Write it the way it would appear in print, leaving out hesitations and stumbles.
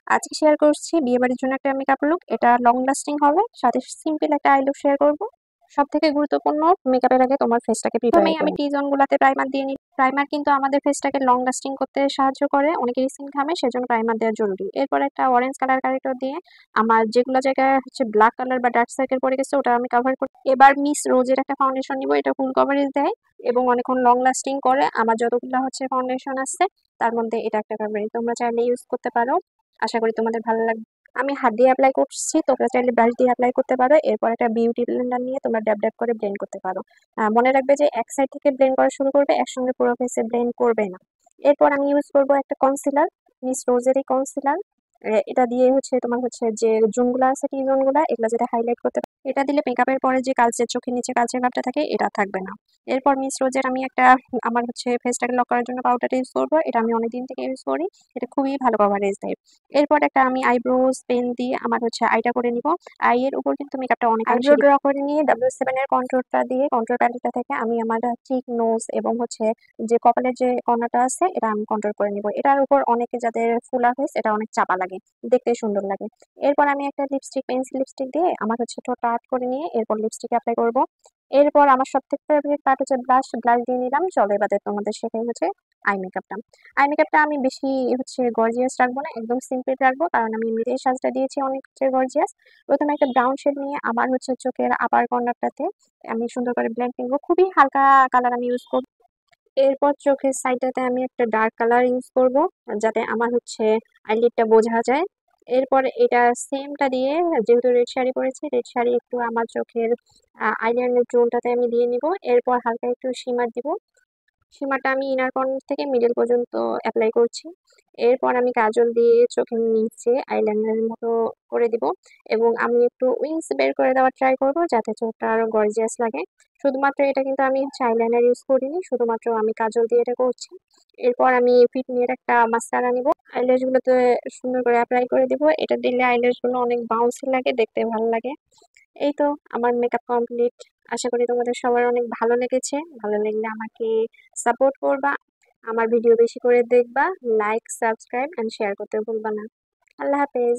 আজকে শেয়ার করছি বিয়েবাড়ির জন্য একটা মেকআপ লুক। এটা লং লাস্টিং হবে, সাথে সিম্পল একটা আই লুক শেয়ার করব। সবথেকে গুরুত্বপূর্ণ, মেকআপের আগে তোমার ফেসটাকে প্রিপেয়ার করতে হবে। আমি টি জোন গুলাতে প্রাইমার দিয়ে নিই। প্রাইমার কিন্তু আমাদের ফেসটাকে লং লাস্টিং করতে সাহায্য করে, অনেকেরই স্কিন ঘামে, সেজন্য প্রাইমার দেওয়া জরুরি। এরপর একটা অরেঞ্জ কালার কারেক্টর দিয়ে আমার যেগুলো জায়গায় হচ্ছে ব্ল্যাক কালার বা ডার্ক সার্কেল পড়ে গেছে ওটা আমি কভার করি। এবার মিস রোজের একটা ফাউন্ডেশন নিব, এটা ফুল কভারেজ দেয় এবং অনেকক্ষণ লং লাস্টিং করে। আমার যতগুলো হচ্ছে ফাউন্ডেশন আছে তার মধ্যে এটা একটা কভারেজ, তোমরা চাইলে ইউজ করতে পারো। আশা করি তোমাদের ভালো লাগবে। আমি হাত দিয়ে অ্যাপ্লাই করছি, তোমরা চাইলে ব্রাশ দিয়ে অ্যাপ্লাই করতে পারো। এরপর একটা বিউটি ব্লেন্ডার নিয়ে তোমরা ড্যাব ড্যাব করে ব্লেন্ড করতে পারো। মনে রাখবে যে এক সাইড থেকে ব্লেন্ড করা শুরু করবে, একসঙ্গে পুরো ফেসে ব্লেন্ড করবে না। এরপর আমি ইউজ করব একটা কনসিলার, মিস রোজের এই কনসিলার। এটা দিয়ে হচ্ছে তোমার হচ্ছে যে জোনগুলো আছে, টি জোনগুলো, এগুলো যেটা হাইলাইট করতে পারো। এটা দিলে মেকআপের পরে যে কালচে চোখের নিচে কালচে ভাবটা থাকে এটা থাকবে না। এরপর মিস রোজের আমি একটা আমার হচ্ছে ফেসটাকে লক করার জন্য পাউডার ইউজ করবো। এটা আমি অনেকদিন থেকে ইউজ করি, এটা খুবই ভালো কভারেজ দেয়। এরপর একটা আমি আইব্রোজ পেন দিয়ে আমার হচ্ছে আইটা করে নিব। আই এর উপর কিন্তু মেকআপটা অনেক আইব্রো ড্র করে নিয়ে W7 এর কন্ট্রোলটা দিয়ে কন্ট্রোল প্যালেটটা থেকে আমি আমার চিক নোজ এবং হচ্ছে যে কপালের যে কর্নারটা আছে এটা আমি কন্ট্রোল করে নিব। এটার উপর অনেকে যাদের ফুলা ফেস এটা অনেক চাপা লাগে, দেখতে সুন্দর লাগে। এরপর আমি একটা লিপস্টিক, পেন্সিল লিপস্টিক দিয়ে আমার হচ্ছে ঠোঁটটা আর্ট করে নিয়ে এরপর লিপস্টিক অ্যাপ্লাই করব। এরপর আমার সবথেকে ফেভারিট পার্ট হচ্ছে ব্লাশ। ব্লাশ দিয়ে নিলাম। চলো এবারে তোমাদের শেখাই হচ্ছে আই মেকআপটা। আই মেকআপটা আমি বেশি হচ্ছে গর্জিয়াস রাখবো না, একদম সিম্পল রাখবো, কারণ আমি এমনিতেই সাজটা দিয়েছি অনেক হচ্ছে গর্জিয়াস। প্রথমে একটা ব্রাউন শেড নিয়ে আমার হচ্ছে চোখের আপার কর্নারটাতে আমি সুন্দর করে ব্লেন্ড করবো। খুবই হালকা কালার আমি ইউজ করবো। এরপর চোখের সাইডটাতে আমি একটা ডার্ক কালার ইউজ করব, যাতে আমার হচ্ছে আইলিডটা বোঝা যায়। এরপর এটা সেমটা দিয়ে, যেহেতু রেড শাড়ি পরেছি, রেড শাড়ি একটু আমার চোখের আইলাইনার জোনটাতে আমি দিয়ে নিব। এরপর হালকা একটু শিমার দিব। সীমাটা আমি ইনার কর্নার থেকে মিডল পর্যন্ত অ্যাপ্লাই করছি। এরপর আমি কাজল দিয়ে চোখের নিচে আইলাইনারের মতো করে দিব এবং আমি একটু উইংস বের করে দেওয়ার ট্রাই করব, যাতে চোখটা আরো গর্জিয়াস লাগে। শুধুমাত্র এটা কিন্তু আমি হচ্ছে আইলাইনার ইউজ করিনি, শুধুমাত্র আমি কাজল দিয়ে এটা করছি। এরপর আমি ফিট মির একটা মাস্কারা নিব, আইল্যাশ গুলোতে সুন্দর করে অ্যাপ্লাই করে দিব। এটা দিলে আইল্যাশ গুলো অনেক বাউন্সি লাগে, দেখতে ভালো লাগে। এই তো, আমার মেকআপ কমপ্লিট। আশা করি তোমাদের সবার অনেক ভালো লেগেছে। ভালো লাগলে আমাকে সাপোর্ট করবা, আমার ভিডিও বেশি করে দেখবা, লাইক, সাবস্ক্রাইব এন্ড শেয়ার করতে ভুলবা না। আল্লাহ হাফেজ।